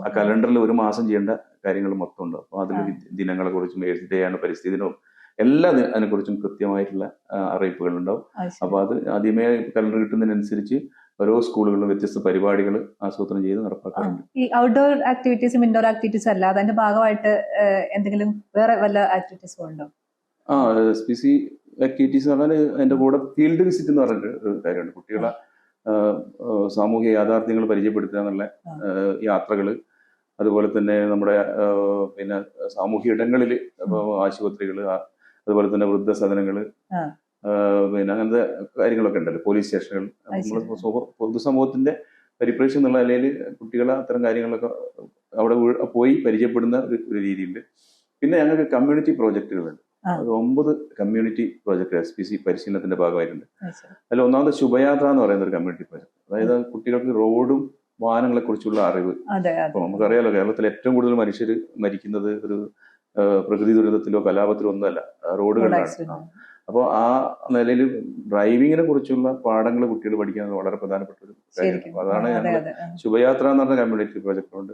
ആ കലണ്ടറിൽ ഒരു മാസം ചെയ്യേണ്ട കാര്യങ്ങൾ മൊത്തം ഉണ്ട്. അപ്പൊ അതിൽ ദിനങ്ങളെ കുറിച്ചും ഏത് ഡേ ആണ്, പരിസ്ഥിതി ദിനവും എല്ലാ അതിനെക്കുറിച്ചും കൃത്യമായിട്ടുള്ള അറിയിപ്പുകൾ ഉണ്ടാവും. അപ്പൊ അത് ആദ്യമേ കലണ്ടർ കിട്ടുന്നതിനനുസരിച്ച് ഓരോ സ്കൂളുകളിലും വ്യത്യസ്ത പരിപാടികൾ ആസൂത്രണം ചെയ്ത് നടപ്പാക്കാറുണ്ട്. ഈ ഔട്ട്ഡോർ ആക്ടിവിറ്റീസും ഇൻഡോർ ആക്ടിവിറ്റീസും അല്ലാതെ അതിന്റെ ഭാഗമായിട്ട് എന്തെങ്കിലും വേറെ വല്ല ആക്ടിവിറ്റീസും ഉണ്ടോ? SPC ആക്ടിവിറ്റീസ് പറഞ്ഞാൽ അതിന്റെ കൂടെ ഫീൽഡ് വിസിറ്റ് എന്ന് പറഞ്ഞിട്ട് ഒരു കാര്യമുണ്ട്. കുട്ടികളെ സാമൂഹിക യാഥാർത്ഥ്യങ്ങൾ പരിചയപ്പെടുത്തുക എന്നുള്ള യാത്രകള്, അതുപോലെ തന്നെ നമ്മുടെ പിന്നെ സാമൂഹ്യ ഇടങ്ങളിൽ ആശുപത്രികള്, അതുപോലെ തന്നെ വൃദ്ധസദനങ്ങള്, പിന്നെ അങ്ങനത്തെ കാര്യങ്ങളൊക്കെ ഉണ്ടല്ലോ, പോലീസ് സ്റ്റേഷനുകൾ. പൊതുസമൂഹത്തിന്റെ പരിപ്രേക്ഷ്യം എന്നുള്ള നിലയിൽ കുട്ടികളെ അത്തരം കാര്യങ്ങളൊക്കെ അവിടെ പോയി പരിചയപ്പെടുന്ന ഒരു രീതിയുണ്ട്. പിന്നെ ഞങ്ങൾക്ക് കമ്മ്യൂണിറ്റി പ്രോജക്റ്റുകളുണ്ട്. അത് 9 കമ്മ്യൂണിറ്റി പ്രോജക്റ്റ് SPC പരിശീലനത്തിന്റെ ഭാഗമായിട്ടുണ്ട്. അതിൽ ഒന്നാമത് ശുഭയാത്ര എന്ന് പറയുന്ന ഒരു കമ്മ്യൂണിറ്റി പ്രോജക്ട്. അതായത് കുട്ടികൾക്ക് റോഡും വാഹനങ്ങളെ കുറിച്ചുള്ള അറിവ്. അപ്പൊ നമുക്കറിയാലോ, കേരളത്തിൽ ഏറ്റവും കൂടുതൽ മനുഷ്യർ മരിക്കുന്നത് ഒരു പ്രകൃതി ദുരന്തത്തിലോ കലാപത്തിലോ ഒന്നുമല്ല, റോഡുകളിലാണ്. അപ്പോൾ ആ നിലയിൽ ഡ്രൈവിങ്ങിനെ കുറിച്ചുള്ള പാഠങ്ങൾ കുട്ടികൾ പഠിക്കുന്നത് വളരെ പ്രധാനപ്പെട്ട ഒരു കാര്യമാണ്. അതാണ് ഞങ്ങൾ ശുഭയാത്ര എന്ന് പറഞ്ഞ കമ്മ്യൂണിറ്റി പ്രോജക്റ്റ് കൊണ്ട്.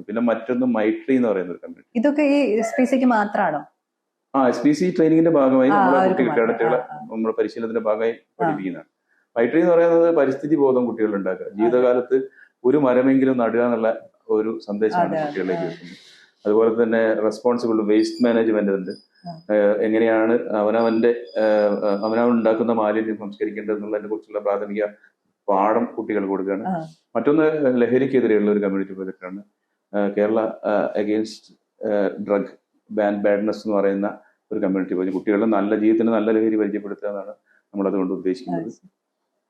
പിന്നെ മറ്റൊന്ന് മൈത്രി എന്ന് പറയുന്ന ഒരു കമ്മ്യൂണിറ്റി. ഇതൊക്കെ ഈ SPCക്ക് മാത്രമാണോ? SPC ട്രെയിനിങ്ങിന്റെ ഭാഗമായി നമ്മളെ കുട്ടികൾ കേഡറ്റുകളെ നമ്മുടെ പരിശീലനത്തിന്റെ ഭാഗമായി പഠിപ്പിക്കുന്നതാണ്. മൈത്രി എന്ന് പറയുന്നത് പരിസ്ഥിതി ബോധം കുട്ടികൾ ഉണ്ടാക്കുക, ജീവിതകാലത്ത് ഒരു മരമെങ്കിലും നടുക എന്നുള്ള ഒരു സന്ദേശമാണ് കുട്ടികളിലേക്ക് എത്തുന്നത്. അതുപോലെ തന്നെ റെസ്പോൺസിബിൾ വേസ്റ്റ് മാനേജ്മെന്റ് ഉണ്ട്. എങ്ങനെയാണ് അവനവൻ ഉണ്ടാക്കുന്ന മാലിന്യം സംസ്കരിക്കേണ്ടത് എന്നുള്ളതിനെ കുറിച്ചുള്ള പ്രാഥമിക പാഠം കുട്ടികൾ കൊടുക്കുകയാണ്. മറ്റൊന്ന് ലഹരിക്കെതിരെയുള്ള ഒരു കമ്മ്യൂണിറ്റി പ്രോജക്റ്റാണ് കേരള അഗെയിൻസ്റ്റ് ഡ്രഗ് ബാഡ്നെസ് എന്ന് പറയുന്ന ഒരു കമ്മ്യൂണിറ്റി പ്രോജക്റ്റ്. കുട്ടികളുടെ നല്ല ജീവിതത്തിന് നല്ല ലഹരി പരിചയപ്പെടുത്തുക എന്നാണ് നമ്മൾ അതുകൊണ്ട് ഉദ്ദേശിക്കുന്നത്.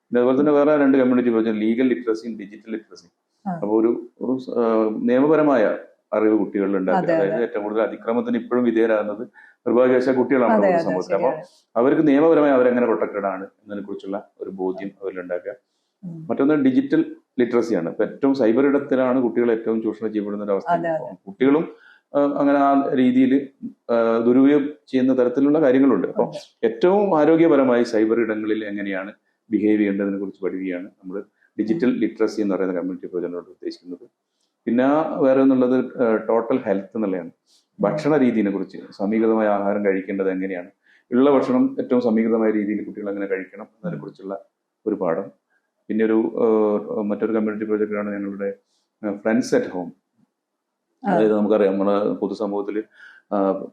പിന്നെ അതുപോലെ തന്നെ വേറെ 2 കമ്മ്യൂണിറ്റി പ്രോജക്റ്റ്, ലീഗൽ ലിറ്ററസിയും ഡിജിറ്റൽ ലിറ്ററസിയും. അപ്പോൾ ഒരു നിയമപരമായ അറിവ് കുട്ടികളിൽ ഉണ്ടാക്കുക. അതായത് ഏറ്റവും കൂടുതൽ അതിക്രമത്തിന് ഇപ്പോഴും വിധേയരാകുന്നത് നിർഭാഗ്യവശാൽ കുട്ടികളാണ് സമൂഹത്തിൽ. അപ്പോൾ അവർക്ക് നിയമപരമായി അവരെങ്ങനെ പ്രൊട്ടക്റ്റഡ് ആണ് എന്നതിനെ കുറിച്ചുള്ള ഒരു ബോധ്യം അവരിലുണ്ടാക്കുക. മറ്റൊന്ന് ഡിജിറ്റൽ ലിറ്ററസിയാണ്. ഇപ്പൊ ഏറ്റവും സൈബർ ഇടത്തിലാണ് കുട്ടികൾ ഏറ്റവും ചൂഷണം ചെയ്യപ്പെടുന്ന ഒരു അവസ്ഥ. കുട്ടികളും അങ്ങനെ ആ രീതിയിൽ ദുരുപയോഗം ചെയ്യുന്ന തരത്തിലുള്ള കാര്യങ്ങളുണ്ട്. അപ്പം ഏറ്റവും ആരോഗ്യപരമായി സൈബർ ഇടങ്ങളിൽ എങ്ങനെയാണ് ബിഹേവ് ചെയ്യേണ്ടതിനെ കുറിച്ച് പഠിക്കുകയാണ് നമ്മൾ ഡിജിറ്റൽ ലിറ്ററസി എന്ന് പറയുന്ന കമ്മ്യൂണിറ്റി പ്രോജക്റ്റിനോട് ഉദ്ദേശിക്കുന്നത്. പിന്നെ വേറെ എന്നുള്ളത് ടോട്ടൽ ഹെൽത്ത് എന്നുള്ളതാണ്. ഭക്ഷണ രീതിയെ കുറിച്ച്, സമീകൃതമായ ആഹാരം കഴിക്കേണ്ടത് എങ്ങനെയാണ്, ഉള്ള ഭക്ഷണം ഏറ്റവും സമീകൃതമായ രീതിയിൽ കുട്ടികൾ എങ്ങനെ കഴിക്കണം എന്നതിനെ കുറിച്ചുള്ള ഒരു പാഠം. പിന്നെ മറ്റൊരു കമ്മ്യൂണിറ്റി പ്രോജക്റ്റാണ് ഞങ്ങളുടെ ഫ്രണ്ട്സ് അറ്റ് ഹോം. അതായത് നമുക്കറിയാം, നമ്മുടെ പൊതുസമൂഹത്തിൽ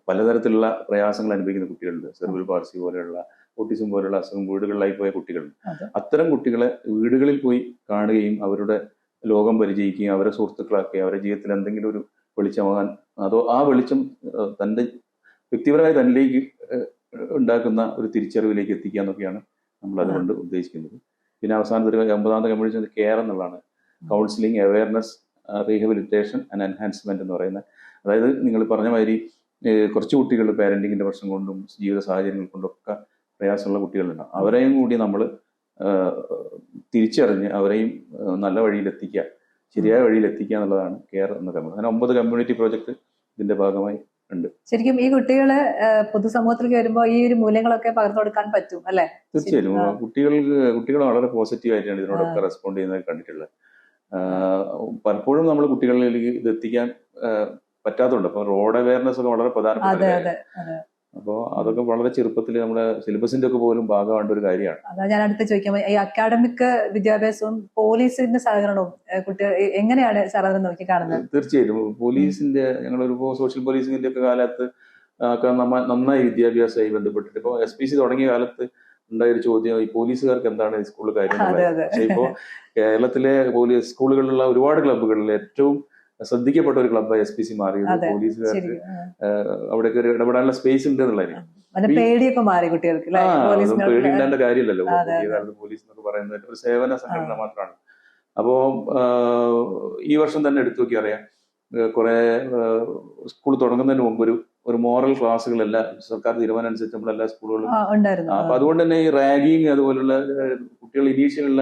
പലതരത്തിലുള്ള പ്രയാസങ്ങൾ അനുഭവിക്കുന്ന കുട്ടികളുണ്ട്. സെർബൽ പാൾസി പോലെയുള്ള, ഓട്ടിസം പോലെയുള്ള അസുഖം വീടുകളിലായി പോയ കുട്ടികളുണ്ട്. അത്തരം കുട്ടികളെ വീടുകളിൽ പോയി കാണുകയും അവരുടെ ലോകം പരിചയിക്കുകയും അവരെ സുഹൃത്തുക്കളാക്കുകയും അവരുടെ ജീവിതത്തിൽ എന്തെങ്കിലും ഒരു വെളിച്ചമാകാൻ, അതോ ആ വെളിച്ചം തൻ്റെ വ്യക്തിപരമായി തന്നിലേക്ക് ഉണ്ടാക്കുന്ന ഒരു തിരിച്ചറിവിലേക്ക് എത്തിക്കുക എന്നൊക്കെയാണ് നമ്മൾ അതുകൊണ്ട് ഉദ്ദേശിക്കുന്നത്. പിന്നെ അവസാനത്തെ 9ാമത്തെ കമ്മ്യൂണിറ്റി കെയർ എന്നുള്ളതാണ്. Counselling, awareness, rehabilitation and enhancement എന്ന് പറയുന്നത്. അതായത് നിങ്ങൾ പറഞ്ഞ മാതിരി കുറച്ച് കുട്ടികൾ പാരന്റിങ്ങിന്റെ പ്രശ്നം കൊണ്ടും ജീവിത സാഹചര്യങ്ങൾ കൊണ്ടൊക്കെ പ്രയാസമുള്ള കുട്ടികളുണ്ട്. അവരെയും കൂടി നമ്മൾ തിരിച്ചറിഞ്ഞ് അവരെയും നല്ല വഴിയിലെത്തിക്കുക, ശരിയായ വഴിയിലെത്തിക്കുക എന്നുള്ളതാണ് കെയർ എന്ന കമ്മ്യൂണിറ്റി. അങ്ങനെ 9 കമ്മ്യൂണിറ്റി പ്രോജക്ട് ഇതിന്റെ ഭാഗമായി ഉണ്ട്. ശരിക്കും ഈ കുട്ടികള് പൊതുസമൂഹത്തിലേക്ക് വരുമ്പോൾ ഈ ഒരു മൂല്യങ്ങളൊക്കെ പകർന്നു കൊടുക്കാൻ പറ്റും അല്ലെ? തീർച്ചയായും കുട്ടികൾ വളരെ പോസിറ്റീവ് ആയിട്ടാണ് ഇതിനോടൊക്കെ റെസ്പോണ്ട് ചെയ്യുന്നത് കണ്ടിട്ടുള്ളത്. പലപ്പോഴും നമ്മൾ കുട്ടികളിലേക്ക് ഇത് എത്തിക്കാൻ പറ്റാത്തതുണ്ട്. അപ്പൊ റോഡ് അവയർനെസ് ഒക്കെ വളരെ പ്രധാനപ്പെട്ട, അപ്പോൾ അതൊക്കെ വളരെ ചെറുപ്പത്തിൽ നമ്മുടെ സിലബസിന്റെ ഒക്കെ പോലും ഭാഗമാവേണ്ട ഒരു കാര്യമാണ്. അതാ ഞാൻ അടുത്ത് ചോദിക്കാൻ, ഈ അക്കാഡമിക് വിദ്യാഭ്യാസവും പോലീസിന്റെ സഹകരണവും കുട്ടികൾ എങ്ങനെയാണ് സാർ അതിനെ നോക്കി കാണുന്നത്? തീർച്ചയായിട്ടും പോലീസിന്റെ, ഞങ്ങളൊരു സോഷ്യൽ പോലീസിന്റെ ഒക്കെ കാലത്ത് നന്നായി വിദ്യാഭ്യാസമായി ബന്ധപ്പെട്ടിട്ട് ഇപ്പോൾ SPC തുടങ്ങിയ കാലത്ത് ഉണ്ടായൊരു ചോദ്യം, ഈ പോലീസുകാർക്ക് എന്താണ് സ്കൂളിൽ കാര്യം. പക്ഷെ ഇപ്പോ കേരളത്തിലെ പോലീസ് സ്കൂളുകളിലുള്ള ഒരുപാട് ക്ലബ്ബുകളിൽ ഏറ്റവും ശ്രദ്ധിക്കപ്പെട്ട ഒരു ക്ലബ്ബായി SPC മാറിയത്. പോലീസുകാർക്ക് അവിടേക്ക് ഒരു ഇടപെടാനുള്ള സ്പേസ് ഉണ്ട് എന്നുള്ളതിന് പേടിയൊക്കെ മാറി കുട്ടികൾക്ക്. പേടിയുണ്ടാകേണ്ട കാര്യമില്ലല്ലോ. പോലീസ് എന്നൊക്കെ പറയുന്നത് ഒരു സേവന സംഘടന മാത്രമാണ്. അപ്പോ ഈ വർഷം തന്നെ എടുത്തു നോക്കി അറിയാം, കുറെ സ്കൂൾ തുടങ്ങുന്നതിന് മുമ്പ് ഒരു മോറൽ ക്ലാസ്സുകളെല്ലാം സർക്കാർ തീരുമാനം അനുസരിച്ച് നമ്മളെല്ലാ സ്കൂളുകളും. അപ്പൊ അതുകൊണ്ട് തന്നെ ഈ റാഗിങ് അതുപോലുള്ള കുട്ടികൾ ഇനീഷ്യലുള്ള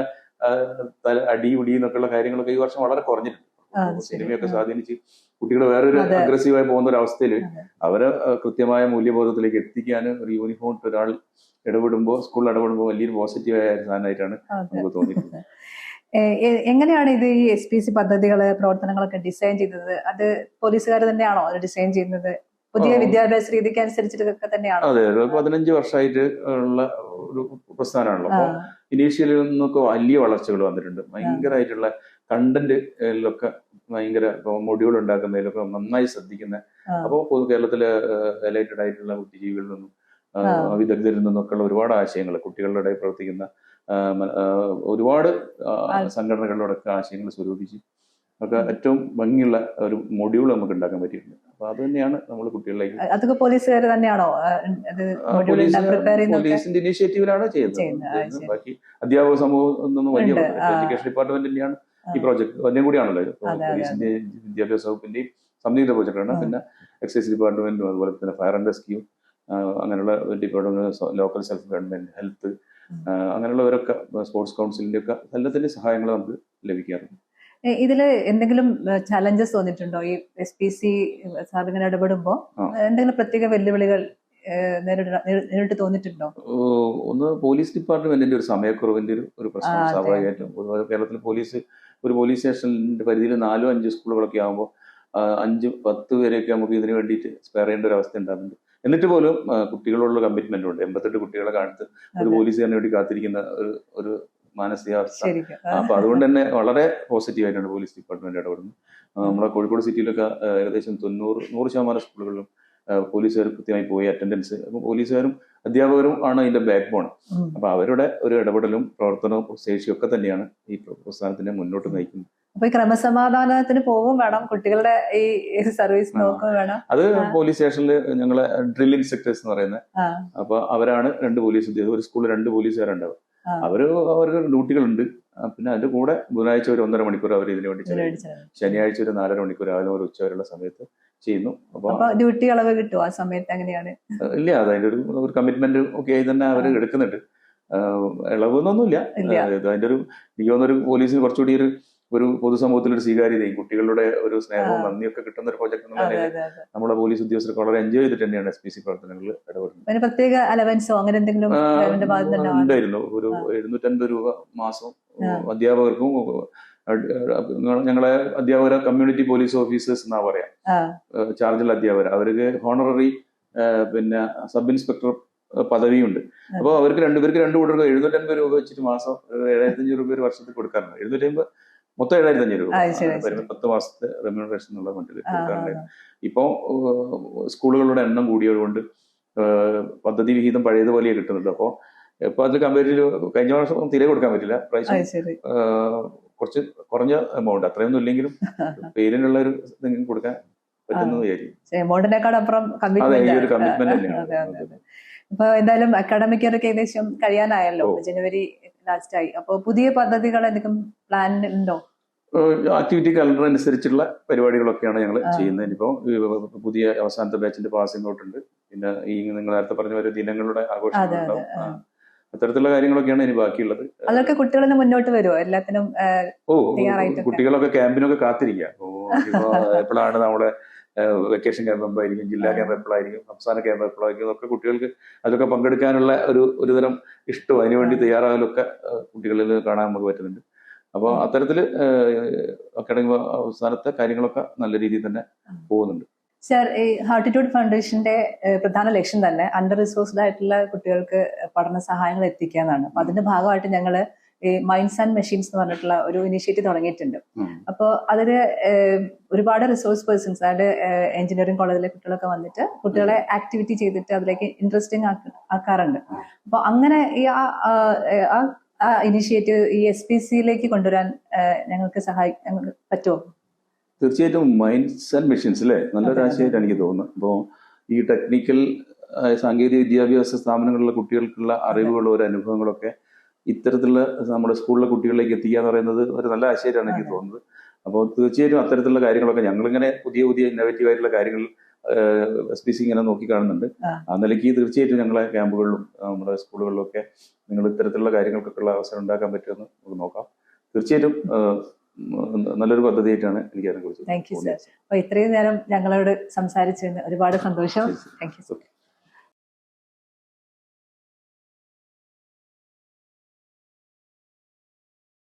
അടി ഉടി എന്നൊക്കെയുള്ള കാര്യങ്ങളൊക്കെ ഈ വർഷം വളരെ കുറഞ്ഞിട്ടുണ്ട്. സിനിമയൊക്കെ സ്വാധീനിച്ച് കുട്ടികൾ വേറൊരു അഗ്രസീവായി പോകുന്ന ഒരു അവസ്ഥയിൽ അവരെ കൃത്യമായ മൂല്യബോധത്തിലേക്ക് എത്തിക്കാൻ ഒരു യൂണിഫോം ഒരാൾ സ്കൂളിൽ ഇടപെടുമ്പോൾ വലിയൊരു പോസിറ്റീവായ സാധനമായിട്ടാണ് നമുക്ക് തോന്നിയിട്ടുള്ളത്. എങ്ങനെയാണ് ഇത് ഈ SPC പദ്ധതികള് പ്രവർത്തനങ്ങളൊക്കെ ഡിസൈൻ ചെയ്തത്? അത് പോലീസുകാർ തന്നെയാണോ അത് ഡിസൈൻ ചെയ്യുന്നത്? പുതിയ വിദ്യാഭ്യാസ രീതിക്ക് അനുസരിച്ചിട്ടൊക്കെ തന്നെയാണ്. അതെ, 15 വർഷമായിട്ട് ഉള്ള ഒരു പ്രസ്ഥാനമാണല്ലോ. അപ്പൊ ഇനീഷ്യലിൽ നിന്നൊക്കെ വലിയ വളർച്ചകൾ വന്നിട്ടുണ്ട്. ഭയങ്കരമായിട്ടുള്ള കണ്ടന്റിലൊക്കെ ഭയങ്കര മൊഡ്യൂൾ ഉണ്ടാക്കുന്നതിലൊക്കെ നന്നായി ശ്രദ്ധിക്കുന്ന, അപ്പോൾ കേരളത്തിലെ എലൈറ്റഡ് ആയിട്ടുള്ള ബുദ്ധിജീവികളിൽ നിന്നും വിദഗ്ധരിൽ നിന്നൊക്കെ ഉള്ള ഒരുപാട് ആശയങ്ങൾ, കുട്ടികളുടെ ഇടയിൽ പ്രവർത്തിക്കുന്ന ഒരുപാട് സംഘടനകളിലൊക്കെ ആശയങ്ങൾ സ്വരൂപിച്ച് ഒക്കെ ഏറ്റവും ഭംഗിയുള്ള ഒരു മൊഡ്യൂൾ നമുക്ക് ഉണ്ടാക്കാൻ പറ്റിയിട്ടുണ്ട്. അപ്പൊ അത് തന്നെയാണ് നമ്മൾ കുട്ടികളിലേക്ക്, അതൊക്കെ പോലീസുകാർ തന്നെയാണോ പോലീസിന്റെ ഇനീഷ്യേറ്റീവിലാണ് ചെയ്യുന്നത്. ബാക്കി അധ്യാപക സമൂഹം ഒന്നും വലിയ എഡ്യൂക്കേഷൻ ഡിപ്പാർട്ട്മെന്റ് തന്നെയാണ് ഈ പ്രോജക്ട് വലിയ കൂടിയാണല്ലോ. പോലീസിന്റെ വിദ്യാഭ്യാസ വകുപ്പിന്റെയും സംയുക്ത പ്രോജക്റ്റാണ്. പിന്നെ എക്സൈസ് ഡിപ്പാർട്ട്മെന്റും അതുപോലെ തന്നെ ഫയർ ആൻഡ് റെസ്ക്യൂ അങ്ങനെയുള്ള department, local self government, health അങ്ങനെയുള്ളവരൊക്കെ, സ്പോർട്സ് കൗൺസിലിന്റെ ഒക്കെ എല്ലാത്തിന്റെ സഹായങ്ങൾ നമുക്ക് ലഭിക്കാറുണ്ട്. ഇതില് എന്തെങ്കിലും ചലഞ്ചസ് തോന്നിയിട്ടുണ്ടോ ഈ SPC സാറിങ്ങനെ ഇടപെടുമ്പോ? എന്തെങ്കിലും പ്രത്യേക വെല്ലുവിളികൾ നേരിട്ട് തോന്നിയിട്ടുണ്ടോ? ഒന്ന് പോലീസ് ഡിപ്പാർട്ട്മെന്റിന്റെ ഒരു സമയക്കുറവിന്റെ ഒരു പ്രശ്നം സ്വാഭാവികമായിട്ടും. കേരളത്തിൽ ഒരു പോലീസ് സ്റ്റേഷനിന്റെ പരിധിയിൽ 4-5 സ്കൂളുകളൊക്കെ ആകുമ്പോൾ 5-10 പേരെയൊക്കെ നമുക്ക് ഇതിനു വേണ്ടിയിട്ട് സ്പെയർ ചെയ്യേണ്ട ഒരു അവസ്ഥ ഉണ്ടാകുന്നുണ്ട്. എന്നിട്ട് പോലും കുട്ടികളോടുള്ള കമ്മിറ്റ്മെന്റ് ഉണ്ട്. 88 കുട്ടികളെ കാലത്ത് ഒരു പോലീസുകാരന് വേണ്ടി കാത്തിരിക്കുന്ന ഒരു മാനസികാവസ്ഥ. അപ്പൊ അതുകൊണ്ട് തന്നെ വളരെ പോസിറ്റീവായിട്ടാണ് പോലീസ് ഡിപ്പാർട്ട്മെന്റ് ഇടപെടുന്നത്. നമ്മളെ കോഴിക്കോട് സിറ്റിയിലൊക്കെ ഏകദേശം 100% സ്കൂളുകളിലും പോലീസുകാർ കൃത്യമായി പോയി അറ്റൻഡൻസ്. അപ്പൊ പോലീസുകാരും അധ്യാപകരും ആണ് അതിന്റെ ബാക്ക് ബോൺ. അപ്പൊ അവരുടെ ഒരു ഇടപെടലും പ്രവർത്തനവും ശേഷിയും ഒക്കെ തന്നെയാണ് ഈ പ്രസ്ഥാനത്തിനെ മുന്നോട്ട് നയിക്കുന്നത്. അപ്പൊ ഈ ക്രമസമാധാനത്തിന് പോവും വേണം, കുട്ടികളുടെ ഈ സർവീസ് നോക്കും വേണം. അത് പോലീസ് സ്റ്റേഷനിൽ ഞങ്ങളെ ഡ്രിൽ ഇൻസ്പെക്ടേഴ്സ് എന്ന് പറയുന്നത്, അപ്പൊ അവരാണ് 2 പോലീസ് ഉദ്യോഗസ്ഥർ. ഒരു സ്കൂളിൽ 2 പോലീസുകാരുണ്ടാവും. അവർക്ക് ഡ്യൂട്ടികളുണ്ട്. പിന്നെ അതിന്റെ കൂടെ ബുധനാഴ്ച ഒരു 1.5 മണിക്കൂർ അവർ ഇതിനു വേണ്ടി ചെലവഴിക്കും. ശനിയാഴ്ച ഒരു 4.5 മണിക്കൂർ രാവിലെ ഒരു ഉച്ചവരെയുള്ള സമയത്ത് ചെയ്യുന്നു. അപ്പൊ ഡ്യൂട്ടി അളവ് കിട്ടുമോ ആ സമയത്ത്? എങ്ങനെയാണ്? ഇല്ല, അതിന്റെ ഒരു കമ്മിറ്റ്മെന്റ് ഒക്കെ ആയി തന്നെ അവർ എടുക്കുന്നുണ്ട്. ഇളവൊന്നുമില്ല. അതിന്റെ ഒരു എനിക്ക് തോന്നുന്നൊരു പോലീസിന് കുറച്ചുകൂടി ഒരു പൊതുസമൂഹത്തിൽ ഒരു സ്വീകാര്യതയും കുട്ടികളുടെ ഒരു സ്നേഹവും നന്ദിയൊക്കെ കിട്ടുന്ന ഒരു പ്രോജക്ട് എന്നുള്ള നമ്മുടെ പോലീസ് ഉദ്യോഗസ്ഥർക്ക് വളരെ എൻജോയ് ചെയ്തിട്ട് തന്നെയാണ് SPC പ്രവർത്തനങ്ങളിൽ ഇടപെടുന്നത്. പ്രത്യേക അലവൻസോ അങ്ങനെ എന്തെങ്കിലും ഉണ്ടായിരുന്നു. ഒരു 750 രൂപ മാസം അധ്യാപകർക്കും, ഞങ്ങളെ അധ്യാപകരെ കമ്മ്യൂണിറ്റി പോലീസ് ഓഫീസേഴ്സ് എന്നാ പറയാം, ചാർജുള്ള അധ്യാപകർ, അവർക്ക് ഹോണററി പിന്നെ സബ് ഇൻസ്പെക്ടർ പദവിയുണ്ട്. അപ്പോൾ അവർക്ക് 2 പേർക്ക് 2 കൂട്ടർക്ക് 750 രൂപ വെച്ചിട്ട് മാസം 7500 രൂപ ഒരു വർഷത്തിൽ കൊടുക്കാറുണ്ട്. 750 മൊത്തം 7500 രൂപ 10 മാസത്തെ റെമ്യൂണറേഷൻ എന്നുള്ള മട്ടിൽ കൊടുക്കാറുണ്ട്. ഇപ്പോ സ്കൂളുകളുടെ എണ്ണം കൂടിയതുകൊണ്ട് പദ്ധതി വിഹിതം പഴയതുപോലെ കിട്ടുന്നുണ്ട്. അപ്പോ ഇപ്പൊ അതിൽ കമ്പാരിറ്റീവ് കഴിഞ്ഞ വർഷം തീരെ കൊടുക്കാൻ പറ്റില്ല. പ്രാവശ്യം കുറച്ച് കുറഞ്ഞ എമൗണ്ട്, അത്രയൊന്നും ഇല്ലെങ്കിലും പേരിനുള്ള ഒരു എന്തെങ്കിലും കൊടുക്കാൻ പറ്റുന്നത് വിചാരിക്കും. ഇപ്പൊ എന്തായാലും അക്കാഡമിക് ഇയർ ഏകദേശം കഴിയാനായല്ലോ, ജനുവരി ലാസ്റ്റ് ആയി. അപ്പൊ പുതിയ പദ്ധതികൾ എന്തെങ്കിലും പ്ലാൻ ഉണ്ടോ? ആക്ടിവിറ്റി കലണ്ടർ അനുസരിച്ചുള്ള പരിപാടികളൊക്കെയാണ് ഞങ്ങൾ ചെയ്യുന്നത്. ഇനിയിപ്പോ പുതിയ അവസാനത്തെ ബാച്ചിന്റെ പാസിംഗ് ഔട്ട് ഉണ്ട്. പിന്നെ ഈ നിങ്ങൾ നേരത്തെ പറഞ്ഞ ഒരു ദിനങ്ങളുടെ ആഘോഷങ്ങളുണ്ടാവും. അത്തരത്തിലുള്ള കാര്യങ്ങളൊക്കെയാണ് ഇനി ബാക്കിയുള്ളത്. അതൊക്കെ കുട്ടികളൊന്ന് മുന്നോട്ട് വരുമോ എല്ലാത്തിനും? കുട്ടികളൊക്കെ ക്യാമ്പിനൊക്കെ കാത്തിരിക്കുക. എപ്പോഴാണ് നമ്മുടെ വെക്കേഷൻ ക്യാമ്പ് എപ്പോഴായിരിക്കും, ജില്ലാ ക്യാമ്പ് എപ്പോഴായിരിക്കും, സംസ്ഥാന ക്യാമ്പ് എപ്പോഴായിരിക്കും എന്നൊക്കെ കുട്ടികൾക്ക് അതിലൊക്കെ പങ്കെടുക്കാനുള്ള ഒരു തരം ഇഷ്ടവും അതിനുവേണ്ടി തയ്യാറാകലൊക്കെ കുട്ടികളിൽ കാണാൻ നമുക്ക് പറ്റുന്നുണ്ട്. അപ്പോൾ അത്തരത്തില് അക്കാഡമിക് അവസാനത്തെ കാര്യങ്ങളൊക്കെ നല്ല രീതിയിൽ തന്നെ പോകുന്നുണ്ട്. സർ, ഈ ഹാർട്ടിറ്റ്യൂഡ് ഫൗണ്ടേഷന്റെ പ്രധാന ലക്ഷ്യം തന്നെ അണ്ടർ റിസോഴ്സ്ഡ് ആയിട്ടുള്ള കുട്ടികൾക്ക് പഠന സഹായങ്ങൾ എത്തിക്കുക എന്നാണ്. അപ്പൊ അതിന്റെ ഭാഗമായിട്ട് ഞങ്ങള് ഈ മൈൻഡ്സ് ആൻഡ് മെഷീൻസ് എന്ന് പറഞ്ഞിട്ടുള്ള ഒരു ഇനിഷ്യേറ്റീവ് തുടങ്ങിയിട്ടുണ്ട്. അപ്പോൾ അതില് ഒരുപാട് റിസോഴ്സ് പേഴ്സൺസ്, അതായത് എഞ്ചിനീയറിംഗ് കോളേജിലെ കുട്ടികളൊക്കെ വന്നിട്ട് കുട്ടികളെ ആക്ടിവിറ്റി ചെയ്തിട്ട് അതിലേക്ക് ഇൻട്രസ്റ്റിംഗ് ആക്കാറുണ്ട്. അപ്പൊ അങ്ങനെ ഈ ആ ഇനിഷ്യേറ്റീവ് ഈ SPCയിലേക്ക് കൊണ്ടുവരാൻ ഞങ്ങൾക്ക് പറ്റുമോ? തീർച്ചയായിട്ടും. മൈൻഡ്സ് ആൻഡ് മെഷീൻസ് അല്ലേ, നല്ലൊരു ആശയമായിട്ടാണ് എനിക്ക് തോന്നുന്നത്. അപ്പോൾ ഈ ടെക്നിക്കൽ സാങ്കേതിക വിദ്യാഭ്യാസ സ്ഥാപനങ്ങളിലെ കുട്ടികൾക്കുള്ള അറിവുകളും ഒരു അനുഭവങ്ങളൊക്കെ ഇത്തരത്തിലുള്ള നമ്മുടെ സ്കൂളിലെ കുട്ടികളിലേക്ക് എത്തിക്കുക എന്ന് പറയുന്നത് ഒരു നല്ല ആശയമായിട്ടാണ് എനിക്ക് തോന്നുന്നത്. അപ്പോൾ തീർച്ചയായിട്ടും അത്തരത്തിലുള്ള കാര്യങ്ങളൊക്കെ ഞങ്ങളിങ്ങനെ പുതിയ ഇന്നോവേറ്റീവ് ആയിട്ടുള്ള കാര്യങ്ങൾ SPC ഇങ്ങനെ നോക്കി കാണുന്നുണ്ട്. ആ നിലയ്ക്ക് തീർച്ചയായിട്ടും ഞങ്ങളെ ക്യാമ്പുകളിലും നമ്മുടെ സ്കൂളുകളിലും ഒക്കെ നിങ്ങൾ ഇത്തരത്തിലുള്ള കാര്യങ്ങൾക്കൊക്കെ ഉള്ള അവസരം ഉണ്ടാക്കാൻ പറ്റുമെന്ന് നമുക്ക് നോക്കാം. തീർച്ചയായിട്ടും നല്ലൊരു പദ്ധതിയായിട്ടാണ് എനിക്ക് അതിനെ കുറിച്ച്. Thank you sir. അപ്പൊ ഇത്രയും നേരം ഞങ്ങളോട് സംസാരിച്ചതിന് ഒരുപാട് സന്തോഷം. Thank you.